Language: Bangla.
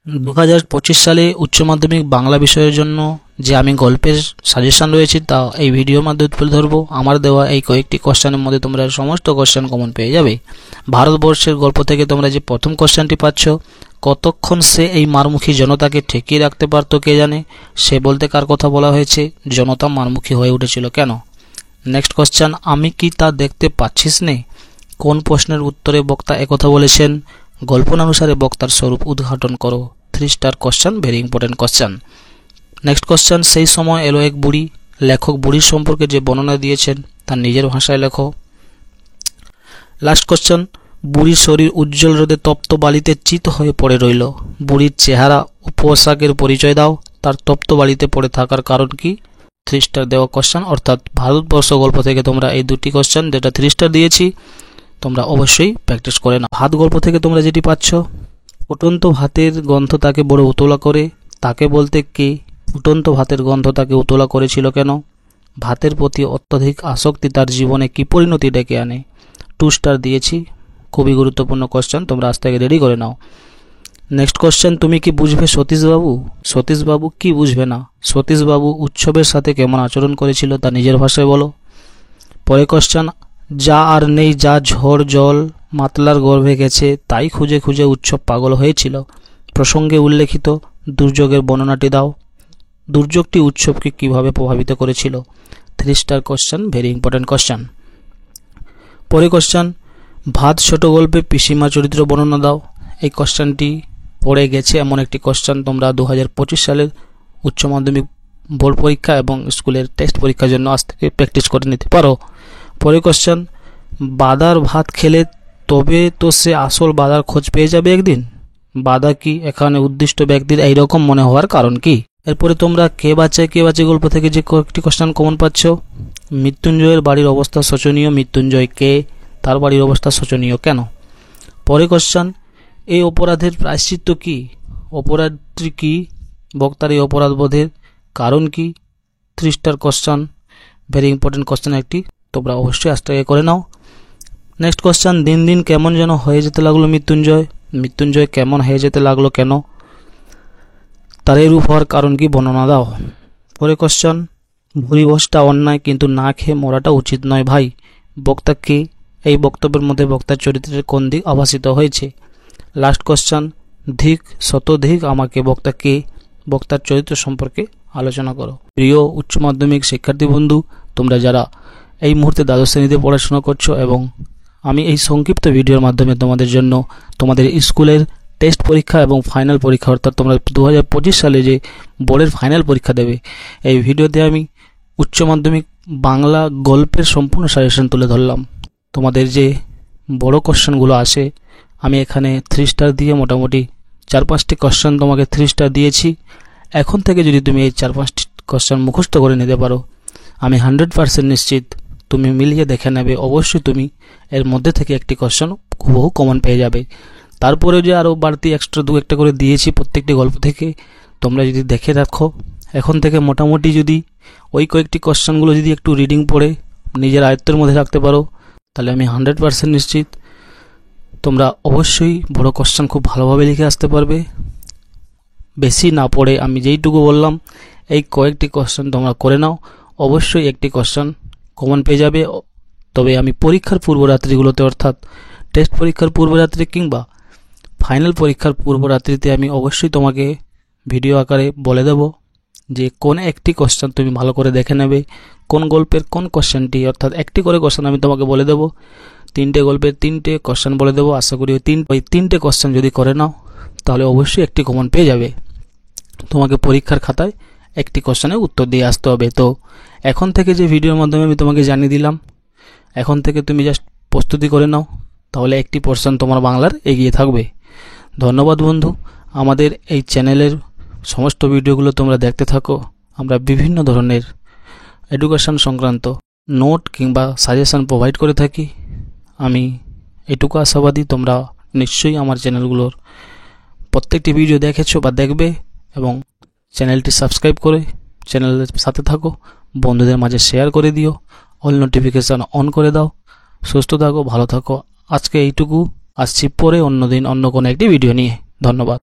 2025 সালে উচ্চ মাধ্যমিক বাংলা বিষয়ের জন্য যে আমি গল্পের সাজেশন রয়েছে তা এই ভিডিওর মাধ্যমে তুলে ধরবো। আমার দেওয়া এই কয়েকটি কোশ্চেনের মধ্যে তোমরা সমস্ত কোশ্চেন কমন পেয়ে যাবে। ভারতবর্ষের গল্প থেকে তোমরা যে প্রথম কোশ্চেনটি পাচ্ছ, কতক্ষণ সে এই মারমুখী জনতাকে ঠেকিয়ে রাখতে পারত কে জানে। সে বলতে কার কথা বলা হয়েছে? জনতা মারমুখী হয়ে উঠেছিল কেন? নেক্সট কোশ্চেন, আমি কি তা দেখতে পাচ্ছিস নে? কোন প্রশ্নের উত্তরে বক্তা একথা বলেছেন? গল্পনানুসারে বক্তার স্বরূপ উদ্ঘাটন করো। 3 star question, very important question. Next question, সেই সময় এলো এক বুড়ি। লেখক বুড়ির সম্পর্কে যে বর্ণনা দিয়েছেন তার নিজের ভাষায় লেখো। লাস্ট কোশ্চেন, বুড়ির শরীর উজ্জ্বল রোদে তপ্ত বালিতে চিত হয়ে পড়ে রইল। বুড়ির চেহারা ও পোশাকের পরিচয় দাও। তার তপ্ত বালিতে পড়ে থাকার কারণ কি? 3 স্টার দেওয়া কোশ্চেন। অর্থাৎ ভারতবর্ষ গল্প থেকে তোমরা এই দুটি কোশ্চেন, যেটা 3 স্টার দিয়েছি, তোমরা অবশ্যই প্র্যাকটিস করে নাও। ভাত গল্প থেকে তোমরা যেটি পাচ্ছ, ফুটন্ত ভাতের গন্ধ তাকে বড় উতলা করে। তাকে বলতে কে? ফুটন্ত ভাতের গন্ধ তাকে উতলা করেছিল কেন? ভাতের প্রতি অত্যধিক আসক্তি তার জীবনে কি পরিণতি ডেকে আনে? 2 স্টার দিয়েছি, খুবই গুরুত্বপূর্ণ কোশ্চেন, তোমরা আজ থেকে রেডি করে নাও। নেক্সট কোশ্চেন, তুমি কি বুঝবে সতীশবাবু? সতীশবাবু কি বুঝবে না? সতীশবাবু উৎসবের সাথে কেমন আচরণ করেছিল তা নিজের ভাষায় বলো। পরে কোশ্চেন, যা আর নেই, যা ঝড় জল মাতলার গর্ভে গেছে, তাই খুঁজে খুঁজে উৎসব পাগল হয়েছিল। প্রসঙ্গে উল্লেখিত দুর্যোগের বর্ণনাটি দাও। দুর্যোগটি উৎসবকে কিভাবে প্রভাবিত করেছিল? 3 star question, very important question. পরে কোশ্চেন, ভাত ছোট গল্পে পিসিমা চরিত্র বর্ণনা দাও। এই কোশ্চেনটি পড়ে গেছে এমন একটি কোশ্চেন, তোমরা 2025 সালের উচ্চ মাধ্যমিক বোর্ড পরীক্ষা এবং স্কুলের টেস্ট পরীক্ষার জন্য আজ থেকে প্র্যাকটিস করে নিতে পারো। পরে কোশ্চেন, বাদার ভাত খেলে তবে তো সে আসল বাদার খোঁজ পেয়ে যাবে একদিন। বাদা কি এখানে উদ্দিষ্ট ব্যক্তির এইরকম মনে হওয়ার কারণ কি? এরপরে তোমরা কে বাঁচে গল্প থেকে যে কয়েকটি কোশ্চেন কমন পাচ্ছ। মৃত্যুঞ্জয়ের বাড়ির অবস্থা শোচনীয়। মৃত্যুঞ্জয় কে? তার বাড়ির অবস্থা শোচনীয় কেন? পরে কোশ্চেন, এই অপরাধের প্রায়শ্চিত্ত কি? অপরাধটি কি? বক্তার এই অপরাধ বোধের কারণ কি? 3 star question, very important question একটি, তোমরা অবশ্যই আজ থেকে করে নাও। নেক্সট কোশ্চেন, দিন দিন কেমন যেন হয়ে যেতে লাগলো মৃত্যুঞ্জয়। মৃত্যুঞ্জয় কেমন হয়ে যেতে লাগলো কেন? তার এরূপ হওয়ার কারণ কি বর্ণনা দাও। পরে কোশ্চেন, ভুরিভোজটা অন্যায়, কিন্তু না খেয়ে মরাটা উচিত নয় ভাই। বক্তা কে? এই বক্তব্যের মধ্যে বক্তার চরিত্রের কোন দিক আভাসিত হয়েছে? লাস্ট কোশ্চেন, ধিক শতধিক আমাকে। বক্তা কে? বক্তার চরিত্র সম্পর্কে আলোচনা করো। প্রিয় উচ্চ মাধ্যমিক শিক্ষার্থী বন্ধু, তোমরা যারা এই মুহূর্তে দ্বাদশ শ্রেণীতে পড়াশোনা করছো এবং আমি এই সংক্ষিপ্ত ভিডিওর মাধ্যমে তোমাদের জন্য তোমাদের স্কুলের টেস্ট পরীক্ষা এবং ফাইনাল পরীক্ষা, অর্থাৎ তোমরা 2025 সালে যে বোর্ডের ফাইনাল পরীক্ষা দেবে, এই ভিডিওতে আমি উচ্চ মাধ্যমিক বাংলা গল্পের সম্পূর্ণ সাজেশন তুলে ধরলাম। তোমাদের যে বড় কোশ্চেনগুলো আসে, আমি এখানে 3 স্টার দিয়ে মোটামুটি 4-5টি কোশ্চেন তোমাকে 3 স্টার দিয়েছি। এখন থেকে যদি তুমি এই 4-5টি কোশ্চেন মুখস্থ করে নিতে পারো, আমি 100% নিশ্চিত তুমি মিলিয়ে দেখে নেবে, অবশ্যই তুমি এর মধ্যে থেকে একটি কোশ্চেন হুবহু কমন পেয়ে যাবে। তারপরে যে আরও বাড়তি এক্সট্রা 2-1টা করে দিয়েছি প্রত্যেকটি গল্প থেকে, তোমরা যদি দেখে রাখো, এখন থেকে মোটামুটি যদি ওই কয়েকটি কোশ্চেনগুলো যদি একটু রিডিং পড়ে নিজের আয়ত্তের মধ্যে রাখতে পারো, তাহলে আমি 100% নিশ্চিত তোমরা অবশ্যই বড় কোশ্চেন খুব ভালোভাবে লিখে আসতে পারবে। বেশি না পড়ে আমি যেইটুকু বললাম এই কয়েকটি কোশ্চেন তোমরা করে নাও, অবশ্যই একটি কোশ্চেন কমন পেয়ে যাবে। তবে আমি পরীক্ষার পূর্বরাত্রিগুলোতে, অর্থাৎ টেস্ট পরীক্ষার পূর্বরাত্রি কিংবা ফাইনাল পরীক্ষার পূর্বরাত্রিতে আমি অবশ্যই তোমাকে ভিডিও আকারে বলে দেব যে কোন একটি কোশ্চেন তুমি ভালো করে দেখে নেবে, কোন গল্পের কোন কোশ্চেনটি, অর্থাৎ একটি করে কোশ্চেন আমি তোমাকে বলে দেব, 3টে গল্পের 3টে কোশ্চেন বলে দেবো। আশা করি ওই 3টে কোশ্চেন যদি করে নাও তাহলে অবশ্যই একটি কমন পেয়ে যাবে। তোমাকে পরীক্ষার খাতায় একটি কোশ্চেনের উত্তর দিয়ে আসতে হবে। তো এখন থেকে যে ভিডিওর মাধ্যমে আমি তোমাকে জানিয়ে দিলাম, এখন থেকে তুমি জাস্ট প্রস্তুতি করে নাও, তাহলে একটি পোর্শন তোমার বাংলার এগিয়ে থাকবে। ধন্যবাদ বন্ধু। আমাদের এই চ্যানেলের সমস্ত ভিডিওগুলো তোমরা দেখতে থাকো। আমরা বিভিন্ন ধরনের এডুকেশন সংক্রান্ত নোট কিংবা সাজেশন প্রোভাইড করে থাকি। আমি এটুকু আশাবাদী তোমরা নিশ্চয়ই আমার চ্যানেলগুলোর প্রত্যেকটি ভিডিও দেখেছো বা দেখবে, এবং চ্যানেলটি সাবস্ক্রাইব করে চ্যানেলের সাথে থাকো, বন্ধুদের মাঝে শেয়ার করে দিও, অল নোটিফিকেশান অন করে দাও। সুস্থ থাকো, ভালো থাকো। আজকে এইটুকু, আসছি পরে অন্য দিন অন্য কোনো একটি ভিডিও নিয়ে। ধন্যবাদ।